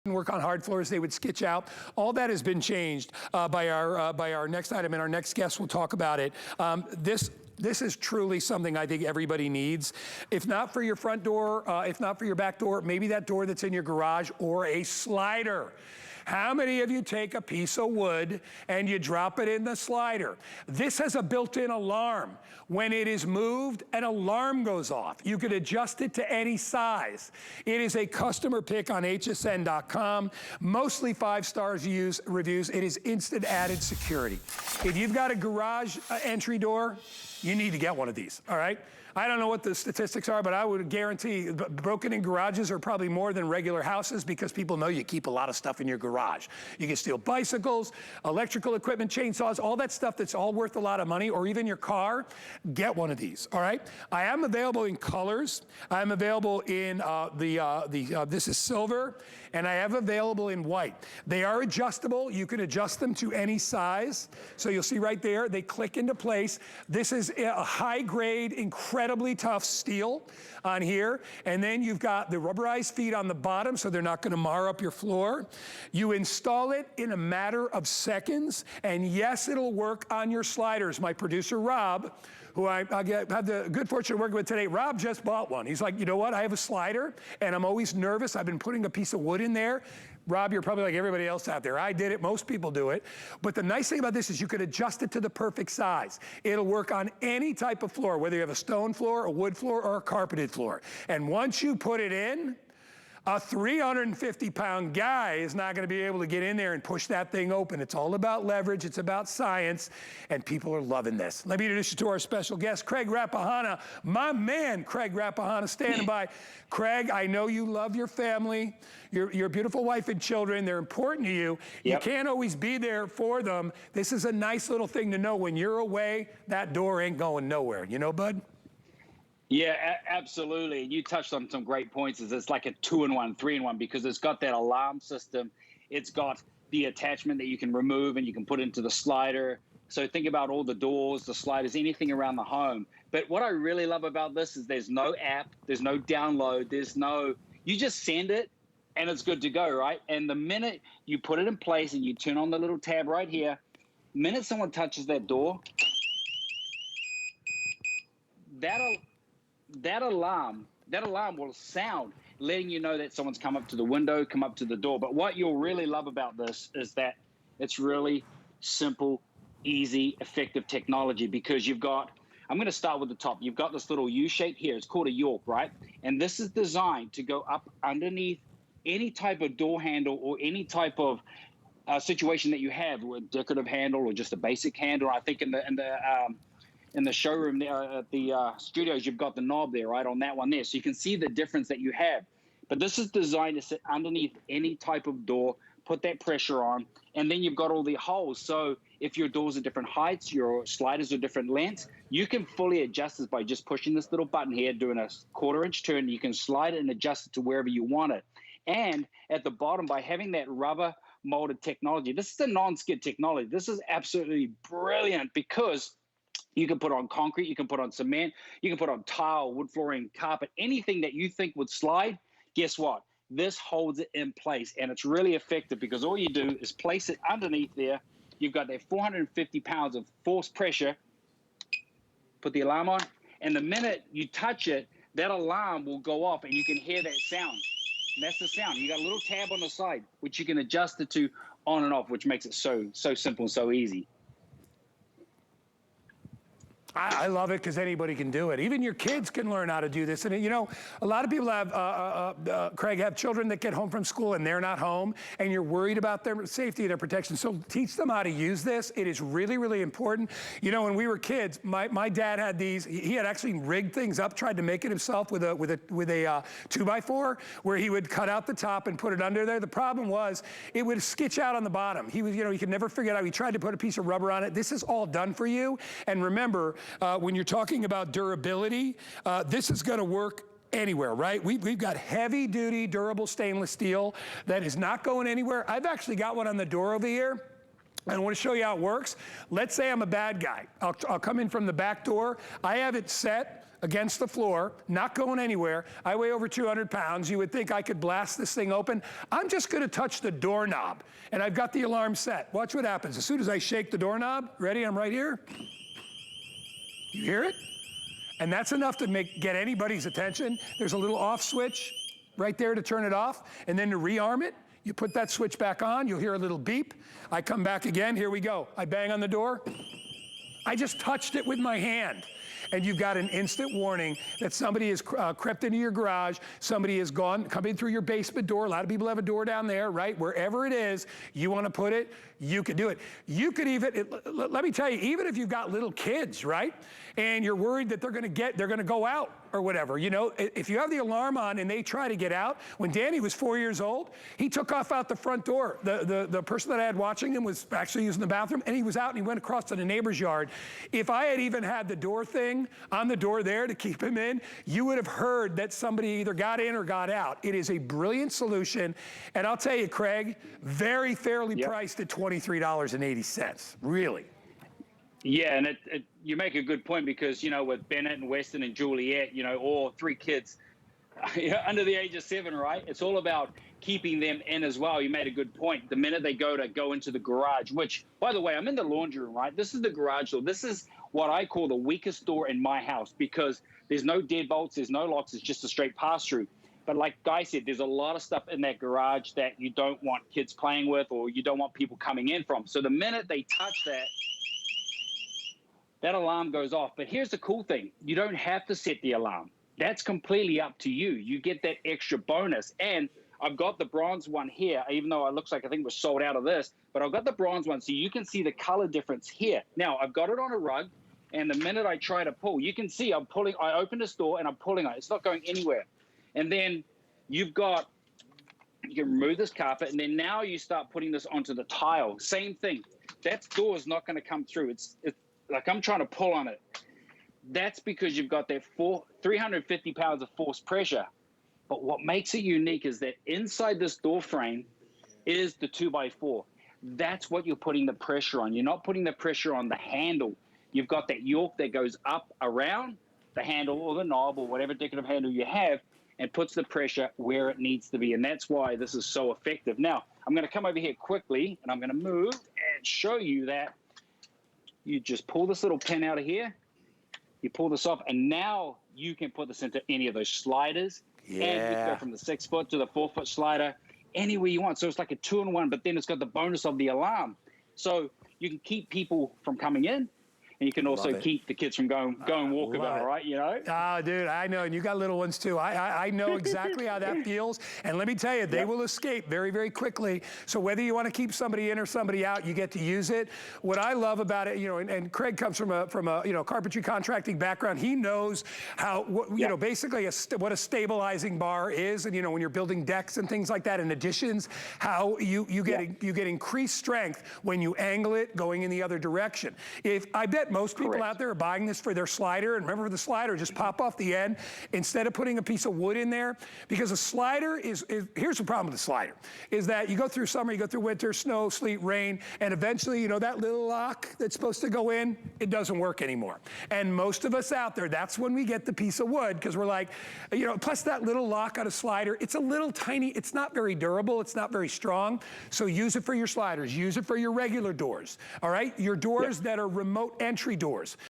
work on hard floors, they would skitch out. All that has been changed by our next item, and our next guest will talk about it. This is truly something I think everybody needs. If not for your front door, if not for your back door, maybe that door that's in your garage or a slider. How many of you take a piece of wood and you drop it in the slider? This has a built-in alarm. When it is moved, an alarm goes off. You can adjust it to any size. It is a customer pick on hsn.com. Mostly 5-star reviews. It is instant added security. If you've got a garage entry door, you need to get one of these, all right? I don't know what the statistics are, but I would guarantee broken-in garages are probably more than regular houses because people know you keep a lot of stuff in your garage. You can steal bicycles, electrical equipment, chainsaws, all that stuff that's all worth a lot of money, or even your car. Get one of these, all right? I am available in colors. I am available in this is silver, and I have available in white. They are adjustable. You can adjust them to any size. So you'll see right there, they click into place. This is a high-grade, incredibly tough steel on here. And then you've got the rubberized feet on the bottom, so they're not gonna mar up your floor. You install it in a matter of seconds, and yes, it'll work on your sliders. My producer, Rob, who I had the good fortune of working with today, Rob just bought one. He's like, you know what, I have a slider, and I'm always nervous. I've been putting a piece of wood in there. Rob, you're probably like everybody else out there. I did it, most people do it. But the nice thing about this is you can adjust it to the perfect size. It'll work on any type of floor, whether you have a stone floor, a wood floor, or a carpeted floor. And once you put it in, a 350-pound guy is not gonna be able to get in there and push that thing open. It's all about leverage, it's about science, and people are loving this. Let me introduce you to our special guest, Craig Rapahana. My man, Craig Rapahana, standing by. Craig, I know you love your family, your beautiful wife and children. They're important to you. Yep. You can't always be there for them. This is a nice little thing to know. When you're away, that door ain't going nowhere. You know, bud? Yeah, absolutely. You touched on some great points. It's like a 2-in-1, 3-in-1, because it's got that alarm system. It's got the attachment that you can remove and you can put into the slider. So think about all the doors, the sliders, anything around the home. But what I really love about this is there's no app, there's no download, you just send it and it's good to go, right? And the minute you put it in place and you turn on the little tab right here, the minute someone touches that door, that alarm will sound, letting you know that someone's come up to the window, come up to the door. But what you'll really love about this is that it's really simple, easy, effective technology, because you've got, I'm gonna start with the top. You've got this little U shape here. It's called a York, right? And this is designed to go up underneath any type of door handle or any type of situation that you have, with a decorative handle or just a basic handle. I think in the showroom there at the studios, you've got the knob there, right, on that one there. So you can see the difference that you have. But this is designed to sit underneath any type of door, put that pressure on, and then you've got all the holes. So if your doors are different heights, your sliders are different lengths, you can fully adjust this by just pushing this little button here, doing a 1/4-inch turn. You can slide it and adjust it to wherever you want it. And at the bottom, by having that rubber molded technology, this is the non-skid technology. This is absolutely brilliant because you can put on concrete, you can put on cement, you can put on tile, wood flooring, carpet, anything that you think would slide. Guess what? This holds it in place, and it's really effective because all you do is place it underneath there. You've got that 450 pounds of forced pressure. Put the alarm on, and the minute you touch it, that alarm will go off, and you can hear that sound. And that's the sound. You got a little tab on the side, which you can adjust it to on and off, which makes it so simple and so easy. I love it because anybody can do it. Even your kids can learn how to do this. And you know, a lot of people have, Craig, have children that get home from school and they're not home, and you're worried about their safety and their protection. So teach them how to use this. It is really, really important. You know, when we were kids, my dad had these. He had actually rigged things up, tried to make it himself with a 2x4, where he would cut out the top and put it under there. The problem was it would skitch out on the bottom. He was, you know, he could never figure it out. He tried to put a piece of rubber on it. This is all done for you. And remember, when you're talking about durability, this is gonna work anywhere, right? We've got heavy duty, durable stainless steel that is not going anywhere. I've actually got one on the door over here. I want to show you how it works. Let's say I'm a bad guy. I'll come in from the back door. I have it set against the floor, not going anywhere. I weigh over 200 pounds. You would think I could blast this thing open. I'm just going to touch the doorknob, and I've got the alarm set. Watch what happens. As soon as I shake the doorknob, ready, I'm right here. You hear it? And that's enough to get anybody's attention. There's a little off switch right there to turn it off, and then to rearm it, you put that switch back on, you'll hear a little beep. I come back again, here we go. I bang on the door. I just touched it with my hand. And you've got an instant warning that somebody has crept into your garage, somebody has coming through your basement door. A lot of people have a door down there, right? Wherever it is, you want to put it, you could do it. You could even, let me tell you, even if you've got little kids, right? And you're worried that they're going to go out or whatever, you know, if you have the alarm on and they try to get out, when Danny was 4 years old, he took off out the front door. The person that I had watching him was actually using the bathroom, and he was out and he went across to the neighbor's yard. If I had even had the door thing on the door there to keep him in, you would have heard that somebody either got in or got out. It is a brilliant solution. And I'll tell you, Craig, very fairly priced at $23.80, really. Yeah, and you make a good point because, you know, with Bennett and Weston and Juliet, you know, all 3 kids under the age of 7, right? It's all about keeping them in as well. You made a good point. The minute they go into the garage, which, by the way, I'm in the laundry room, right? This is the garage door. This is what I call the weakest door in my house because there's no deadbolts, there's no locks, it's just a straight pass-through. But like Guy said, there's a lot of stuff in that garage that you don't want kids playing with or you don't want people coming in from. So the minute they touch that alarm goes off. But here's the cool thing. You don't have to set the alarm. That's completely up to you. You get that extra bonus. And I've got the bronze one here, even though it looks like I think it was sold out of this, but I've got the bronze one so you can see the color difference here. Now, I've got it on a rug, and the minute I try to pull, you can see I'm pulling, I open this door and I'm pulling it. It's not going anywhere. And then you can remove this carpet, and then now you start putting this onto the tile. Same thing. That door is not going to come through. It's like I'm trying to pull on it. That's because you've got that 350 pounds of force pressure. But what makes it unique is that inside this door frame is the 2x4. That's what you're putting the pressure on. You're not putting the pressure on the handle. You've got that York that goes up around the handle or the knob or whatever decorative handle you have and puts the pressure where it needs to be. And that's why this is so effective. Now, I'm going to come over here quickly, and I'm going to move and show you that you just pull this little pin out of here, you pull this off, and now you can put this into any of those sliders. Yeah. And you can go from the 6-foot to the 4-foot slider anywhere you want. So it's like a 2-in-1, but then it's got the bonus of the alarm. So you can keep people from coming in, and you can also keep the kids from going walkabout, right? You know? Oh, dude, I know. And you got little ones too. I know exactly how that feels. And let me tell you, they will escape very, very quickly. So whether you want to keep somebody in or somebody out, you get to use it. What I love about it, you know, and Craig comes from a you know, carpentry contracting background. He knows how, you know, basically what a stabilizing bar is. And, you know, when you're building decks and things like that and additions, how you get increased strength when you angle it going in the other direction. I bet most people out there are buying this for their slider, and remember the slider, just pop off the end instead of putting a piece of wood in there, because a slider here's the problem with the slider, is that you go through summer, you go through winter, snow, sleet, rain, and eventually, you know, that little lock that's supposed to go in, it doesn't work anymore. And most of us out there, that's when we get the piece of wood, because we're like, you know, plus that little lock on a slider, it's a little tiny, it's not very durable, it's not very strong, so use it for your sliders, use it for your regular doors, all right? Your doors that are remote entry doors.